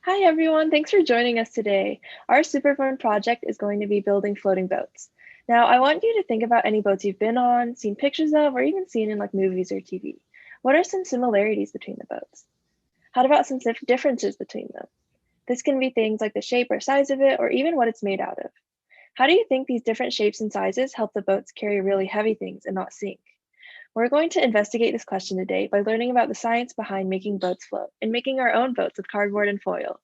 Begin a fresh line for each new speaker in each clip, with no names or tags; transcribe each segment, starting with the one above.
Hi everyone, thanks for joining us today. Our super fun project is going to be building floating boats. Now, I want you to think about any boats you've been on, seen pictures of, or even seen in like movies or TV. What are some similarities between the boats? How about some differences between them? This can be things like the shape or size of it, or even what it's made out of. How do you think these different shapes and sizes help the boats carry really heavy things and not sink? We're going to investigate this question today by learning about the science behind making boats float and making our own boats with cardboard and foil.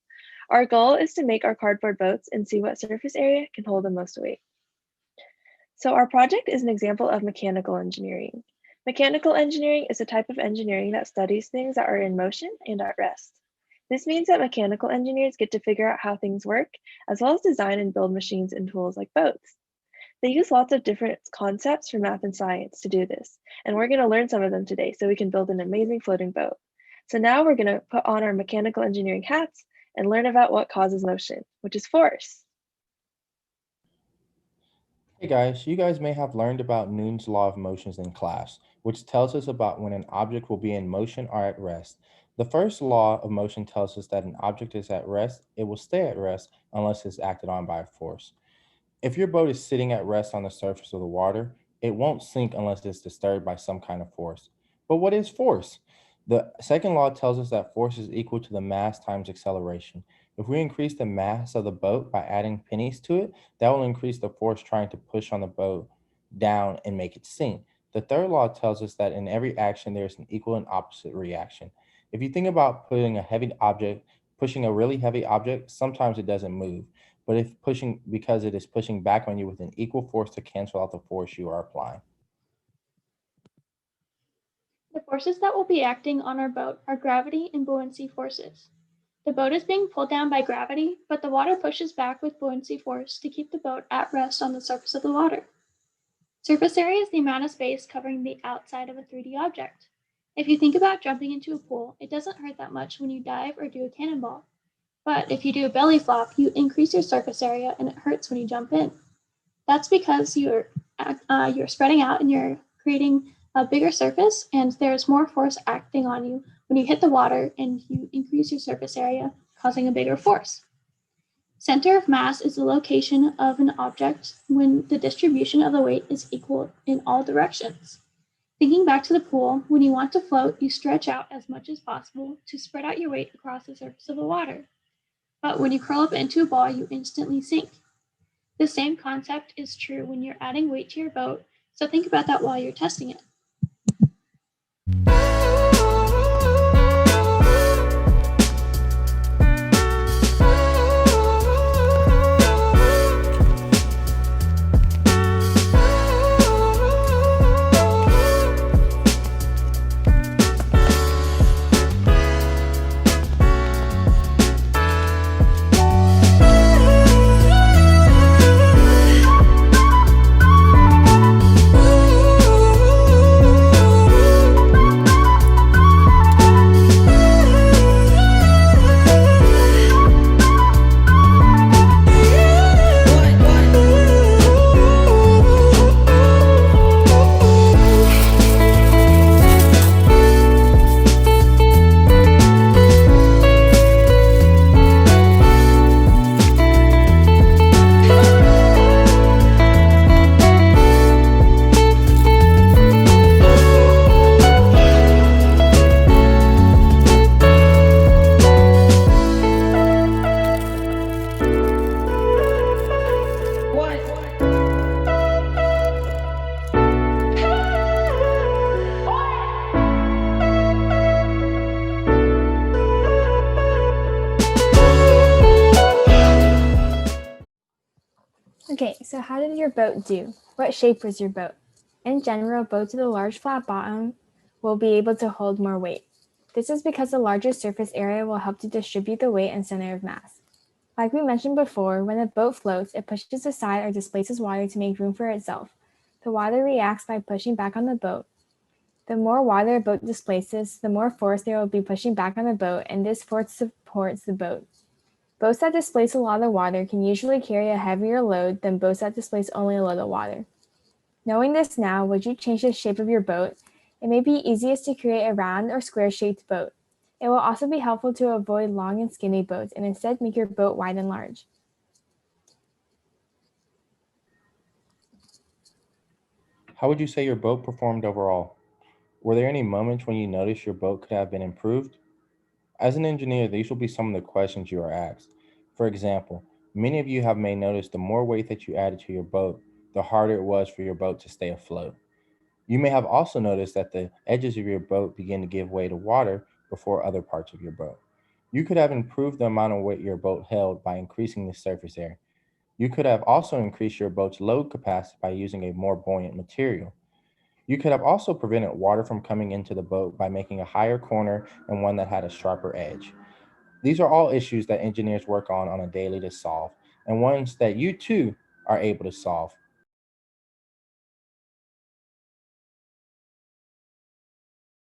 Our goal is to make our cardboard boats and see what surface area can hold the most weight. So our project is an example of mechanical engineering. Mechanical engineering is a type of engineering that studies things that are in motion and at rest. This means that mechanical engineers get to figure out how things work, as well as design and build machines and tools like boats. They use lots of different concepts from math and science to do this, and we're going to learn some of them today so we can build an amazing floating boat. So now we're going to put on our mechanical engineering hats and learn about what causes motion, which is force.
Hey guys, you guys may have learned about Newton's law of motions in class, which tells us about when an object will be in motion or at rest. The first law of motion tells us that an object is at rest, it will stay at rest unless it's acted on by a force. If your boat is sitting at rest on the surface of the water, it won't sink unless it's disturbed by some kind of force. But what is force? The second law tells us that force is equal to the mass times acceleration. If we increase the mass of the boat by adding pennies to it, that will increase the force trying to push on the boat down and make it sink. The third law tells us that in every action, there's an equal and opposite reaction. If you think about pushing a really heavy object, sometimes it doesn't move. But if pushing because it is pushing back on you with an equal force to cancel out the force you are applying.
The forces that will be acting on our boat are gravity and buoyancy forces. The boat is being pulled down by gravity, but the water pushes back with buoyancy force to keep the boat at rest on the surface of the water. Surface area is the amount of space covering the outside of a 3D object. If you think about jumping into a pool, it doesn't hurt that much when you dive or do a cannonball. But if you do a belly flop, you increase your surface area and it hurts when you jump in. That's because you're spreading out and you're creating a bigger surface, and there's more force acting on you when you hit the water and you increase your surface area, causing a bigger force. Center of mass is the location of an object when the distribution of the weight is equal in all directions. Thinking back to the pool, when you want to float, you stretch out as much as possible to spread out your weight across the surface of the water. But when you curl up into a ball, you instantly sink. The same concept is true when you're adding weight to your boat, so think about that while you're testing it.
Okay, so how did your boat do? What shape was your boat? In general, boats with a large flat bottom will be able to hold more weight. This is because the larger surface area will help to distribute the weight and center of mass. Like we mentioned before, when a boat floats, it pushes aside or displaces water to make room for itself. The water reacts by pushing back on the boat. The more water a boat displaces, the more force there will be pushing back on the boat, and this force supports the boat. Boats that displace a lot of water can usually carry a heavier load than boats that displace only a little water. Knowing this now, would you change the shape of your boat? It may be easiest to create a round or square-shaped boat. It will also be helpful to avoid long and skinny boats and instead make your boat wide and large.
How would you say your boat performed overall? Were there any moments when you noticed your boat could have been improved? As an engineer, these will be some of the questions you are asked. For example, many of you may notice the more weight that you added to your boat, the harder it was for your boat to stay afloat. You may have also noticed that the edges of your boat begin to give way to water before other parts of your boat. You could have improved the amount of weight your boat held by increasing the surface area. You could have also increased your boat's load capacity by using a more buoyant material. You could have also prevented water from coming into the boat by making a higher corner and one that had a sharper edge. These are all issues that engineers work on a daily to solve, and ones that you too are able to solve.